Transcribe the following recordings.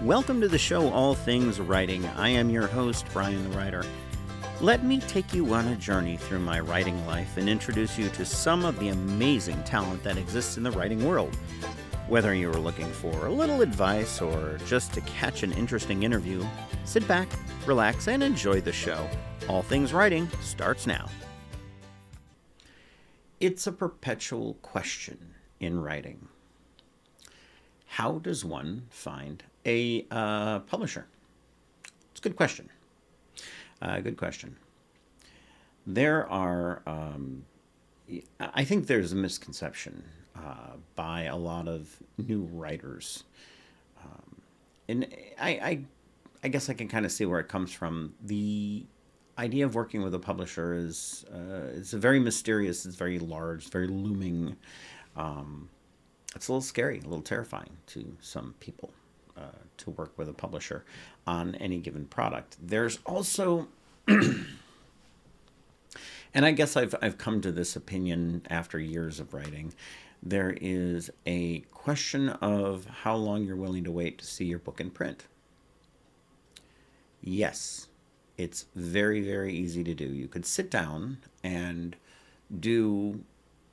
Welcome to the show, All Things Writing. I am your host, Brian the Writer. Let me take you on a journey through my writing life and introduce you to some of the amazing talent that exists in the writing world. Whether you are looking for a little advice or just to catch an interesting interview, sit back, relax, and enjoy the show. All Things Writing starts now. It's a perpetual question in writing. How does one find a publisher? It's a good question. Good question. There are, I think there's a misconception by a lot of new writers. And I guess I can kind of see where it comes from. The idea of working with a publisher is it's very mysterious, it's very large, very looming. It's a little scary, a little terrifying to some people to work with a publisher on any given product. There's also, and I guess I've come to this opinion after years of writing, there is a question of how long you're willing to wait to see your book in print. Yes, it's very, very easy to do. You could sit down and do,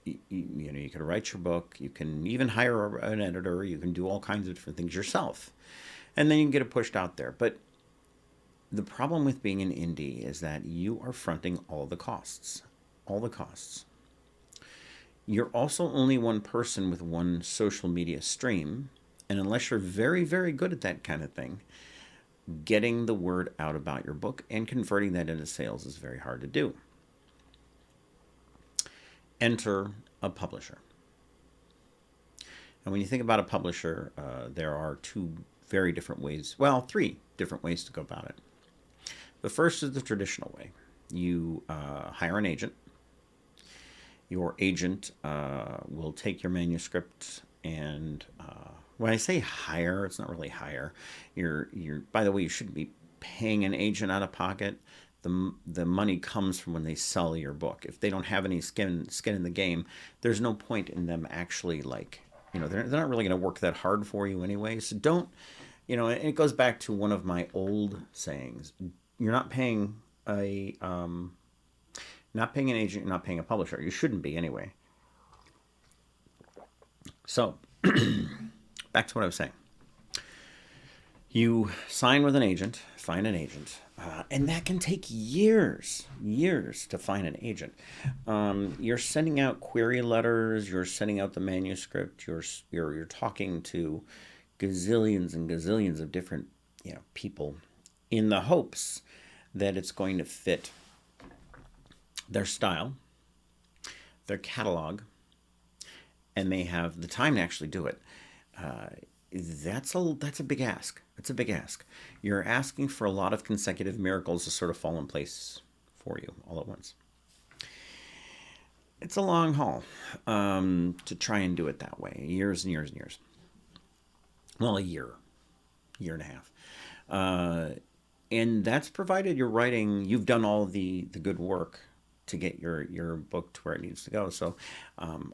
you could write your book, you can even hire an editor, you can do all kinds of different things yourself, and then you can get it pushed out there. But the problem with being an indie is that you are fronting all the costs. You're also only one person with one social media stream, and unless you're very, very good at that kind of thing, getting the word out about your book and converting that into sales is very hard to do. Enter a publisher. And when you think about a publisher, there are three different ways to go about it. The first is the traditional way. You hire an agent. Your agent will take your manuscript and when I say hire, it's not really hire. By the way, you shouldn't be paying an agent out of pocket. The money comes from when they sell your book. If they don't have any skin in the game, there's no point in them actually they're not really going to work that hard for you anyway. So don't, and it goes back to one of my old sayings. You're not paying an agent, you're not paying a publisher. You shouldn't be anyway. So back to what I was saying. You sign with an agent, find an agent, and that can take years to find an agent. You're sending out query letters, you're sending out the manuscript, you're talking to gazillions and gazillions of different people in the hopes that it's going to fit their style, their catalog, and they have the time to actually do it. That's a big ask. It's a big ask. You're asking for a lot of consecutive miracles to sort of fall in place for you all at once. It's a long haul to try and do it that way. Years and years and years. Well, a year and a half. And that's provided you've done all the good work to get your book to where it needs to go. So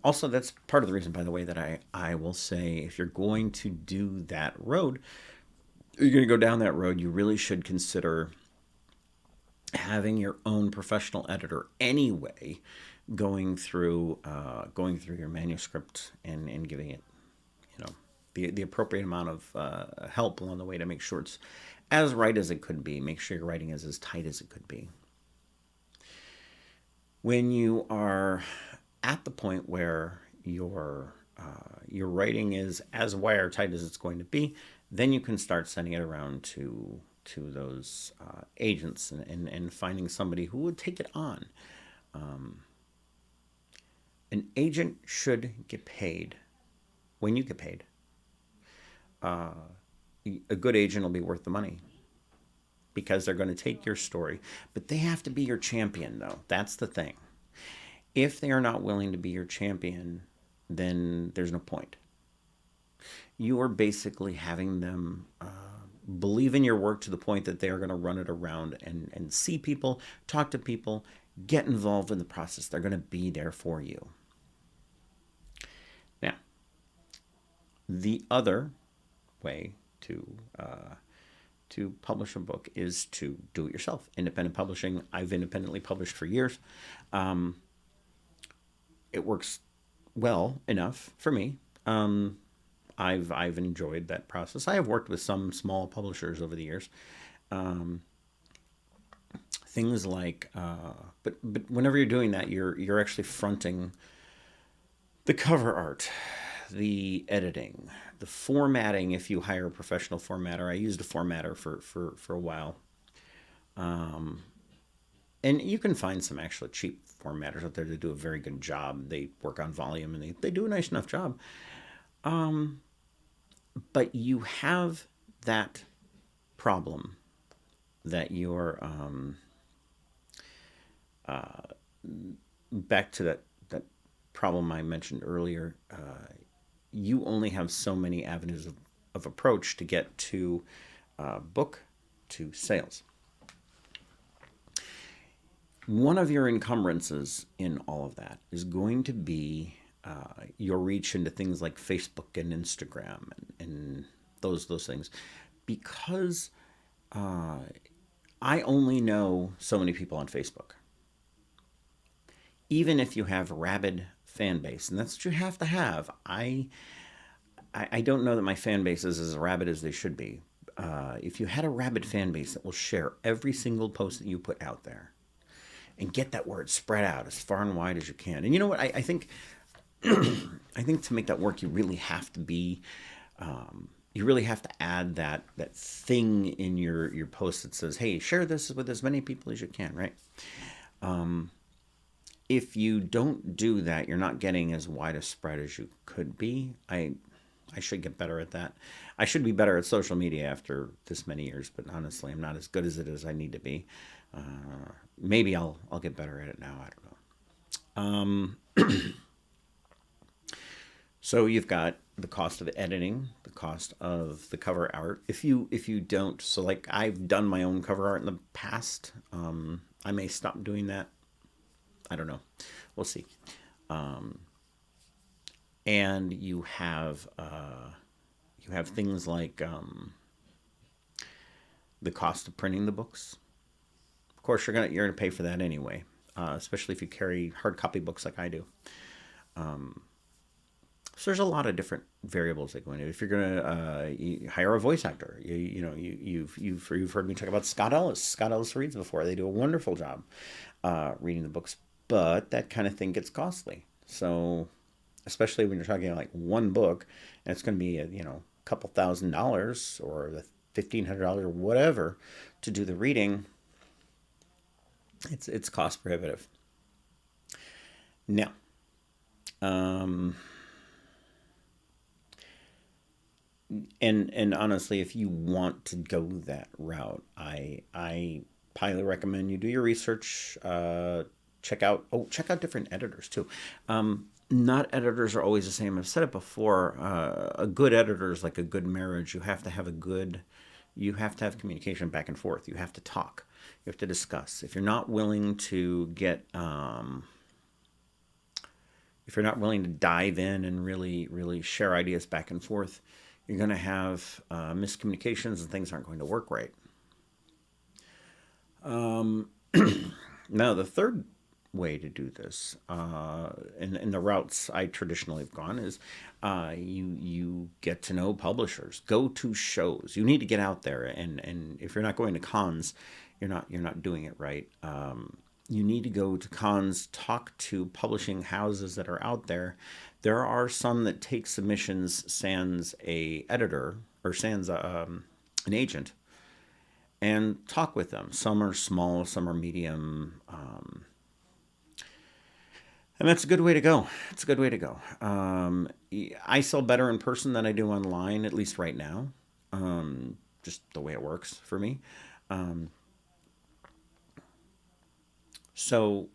also that's part of the reason, by the way, that I will say if you're going to do that road, you're going to go down that road, you really should consider having your own professional editor anyway, going through your manuscript and giving it the appropriate amount of help along the way to make sure it's as right as it could be. Make sure your writing is as tight as it could be. When you are at the point where your writing is as wiretight as it's going to be, then you can start sending it around to those agents and finding somebody who would take it on. An agent should get paid when you get paid. A good agent will be worth the money because they're going to take your story, but they have to be your champion, though. That's the thing. If they are not willing to be your champion, then there's no point. You are basically having them believe in your work to the point that they are going to run it around and see people, talk to people, get involved in the process. They're going to be there for you. Now, the other way to uh, to publish a book is to do it yourself. Independent publishing. I've independently published for years. It works well enough for me. I've enjoyed that process. I have worked with some small publishers over the years. Things like, but whenever you're doing that, you're actually fronting the cover art, the editing, the formatting. If you hire a professional formatter, I used a formatter for a while, and you can find some actually cheap formatters out there that do a very good job. They work on volume and they do a nice enough job. But you have that problem that you're back to that problem I mentioned earlier. You only have so many avenues of approach to get to book to sales. One of your encumbrances in all of that is going to be your reach into things like Facebook and Instagram and those things, because I only know so many people on Facebook. Even if you have a rabid fan base, and that's what you have to have. I don't know that my fan base is as rabid as they should be. If you had a rabid fan base that will share every single post that you put out there and get that word spread out as far and wide as you can. And you know what? I think I think to make that work, you really have to be you really have to add that thing in your post that says, "Hey, share this with as many people as you can." Right? If you don't do that, you're not getting as wide a spread as you could be. I should get better at that. I should be better at social media after this many years, but honestly, I'm not as good as it is I need to be. Maybe I'll get better at it now. I don't know. So you've got the cost of editing, the cost of the cover art. If you don't, so like I've done my own cover art in the past. I may stop doing that. I don't know. We'll see. And you have things like the cost of printing the books. Of course, you're gonna pay for that anyway, especially if you carry hard copy books like I do. So there's a lot of different variables that go into it. If you're gonna hire a voice actor, you've heard me talk about Scott Ellis. Scott Ellis reads before. They do a wonderful job reading the books, but that kind of thing gets costly. So especially when you're talking like one book, and it's going to be a couple $1,000 or the $1,500 or whatever to do the reading. It's cost prohibitive. Now, and honestly, if you want to go that route, I highly recommend you do your research. Check out different editors too. Not editors are always the same. I've said it before. A good editor is like a good marriage. You have to have communication back and forth. You have to talk. You have to discuss. If you're not willing to if you're not willing to dive in and really share ideas back and forth, you're going to have miscommunications and things aren't going to work right. Now, the third way to do this, and the routes I traditionally have gone, is you get to know publishers, go to shows. You need to get out there, and if you're not going to cons, you're not doing it right. You need to go to cons, talk to publishing houses that are out there. There are some that take submissions sans a editor or sans an agent, and talk with them. Some are small, some are medium. And that's a good way to go. It's a good way to go. I sell better in person than I do online, at least right now. Just the way it works for me. So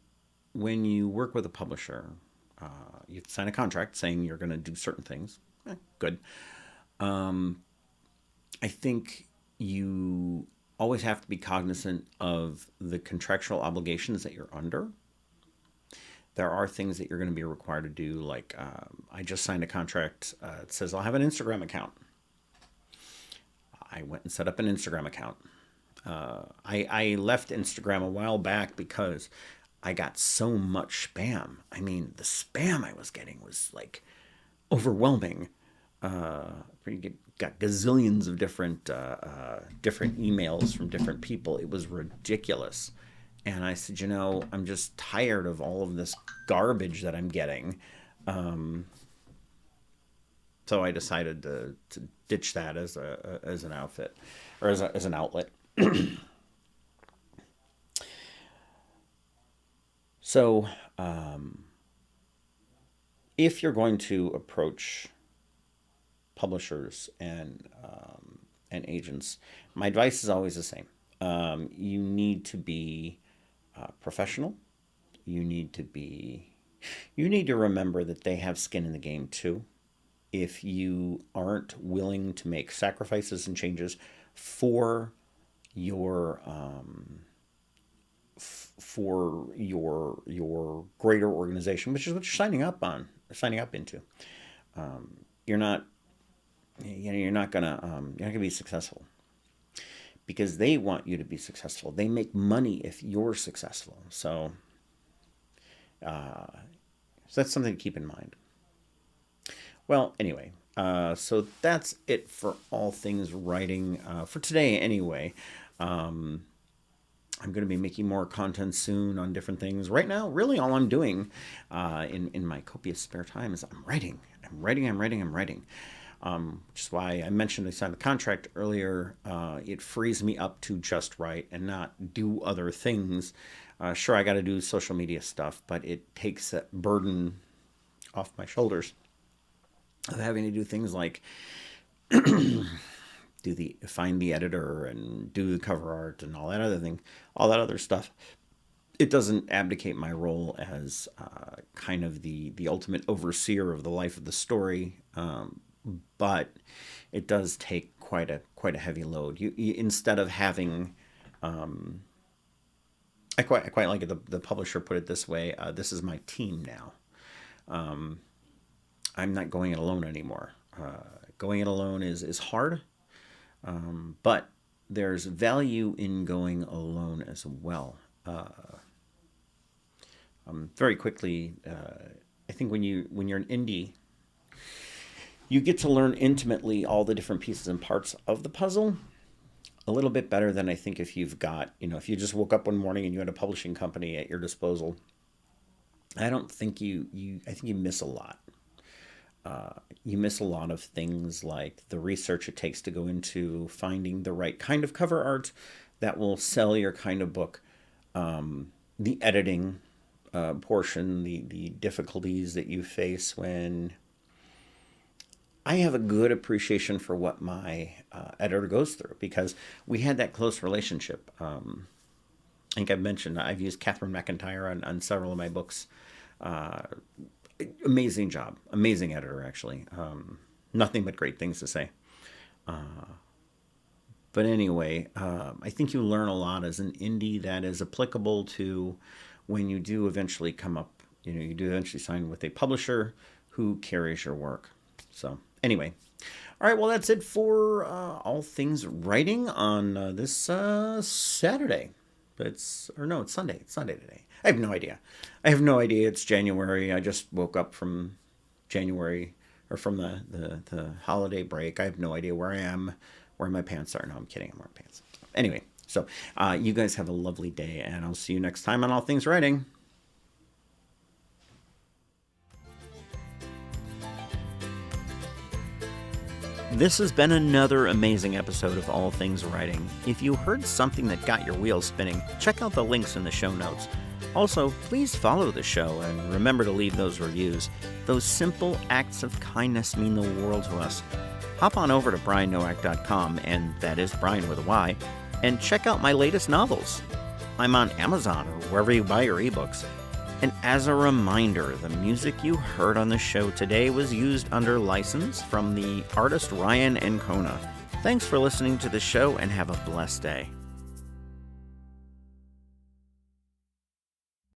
when you work with a publisher, you have to sign a contract saying you're going to do certain things. Good. I think you always have to be cognizant of the contractual obligations that you're under. There are things that you're going to be required to do, like I just signed a contract. It says I'll have an Instagram account. I went and set up an Instagram account. I left Instagram a while back because I got so much spam. I mean, the spam I was getting was like overwhelming. Got gazillions of different emails from different people. It was ridiculous. And I said, I'm just tired of all of this garbage that I'm getting. So I decided to ditch that as an outfit, or as an outlet. So, if you're going to approach publishers and agents, my advice is always the same. You need to be professional. You need to remember that they have skin in the game too. If you aren't willing to make sacrifices and changes for your greater organization, which is what you're signing up into, you're not gonna be successful, because they want you to be successful. They make money if you're successful. So that's something to keep in mind. Well, anyway, so that's it for all things writing for today anyway. I'm going to be making more content soon on different things. Right now, really all I'm doing in my copious spare time is I'm writing. Which is why I mentioned I signed the contract earlier. It frees me up to just write and not do other things. Sure, I got to do social media stuff, but it takes that burden off my shoulders of having to do things like find the editor and do the cover art and all that other stuff. It doesn't abdicate my role as kind of the ultimate overseer of the life of the story, but it does take quite a heavy load. You instead of having, I quite like it. The publisher put it this way: this is my team now. I'm not going it alone anymore. Going it alone is hard, but there's value in going alone as well. Very quickly, I think when you're an indie, you get to learn intimately all the different pieces and parts of the puzzle a little bit better than I think if you've got, if you just woke up one morning and you had a publishing company at your disposal. I think you miss a lot. You miss a lot of things like the research it takes to go into finding the right kind of cover art that will sell your kind of book, the editing portion, the difficulties that you face when I have a good appreciation for what my editor goes through, because we had that close relationship. I think I've mentioned I've used Catherine McIntyre on several of my books. Amazing job. Amazing editor, actually. Nothing but great things to say. But anyway, I think you learn a lot as an indie that is applicable to when you do eventually come up, you do eventually sign with a publisher who carries your work. So anyway, all right, well, that's it for all things writing on this Saturday. It's Sunday. It's Sunday today. I have no idea. It's January. I just woke up from January, or from the holiday break. I have no idea where I am, where my pants are. No, I'm kidding. I'm wearing pants. Anyway, so you guys have a lovely day, and I'll see you next time on All Things Writing. This has been another amazing episode of All Things Writing. If you heard something that got your wheels spinning, check out the links in the show notes. Also, please follow the show and remember to leave those reviews. Those simple acts of kindness mean the world to us. Hop on over to briannowak.com, and that is Brian with a Y, and check out my latest novels. I'm on Amazon or wherever you buy your ebooks. And as a reminder, the music you heard on the show today was used under license from the artist Ryan Ancona. Thanks for listening to the show, and have a blessed day.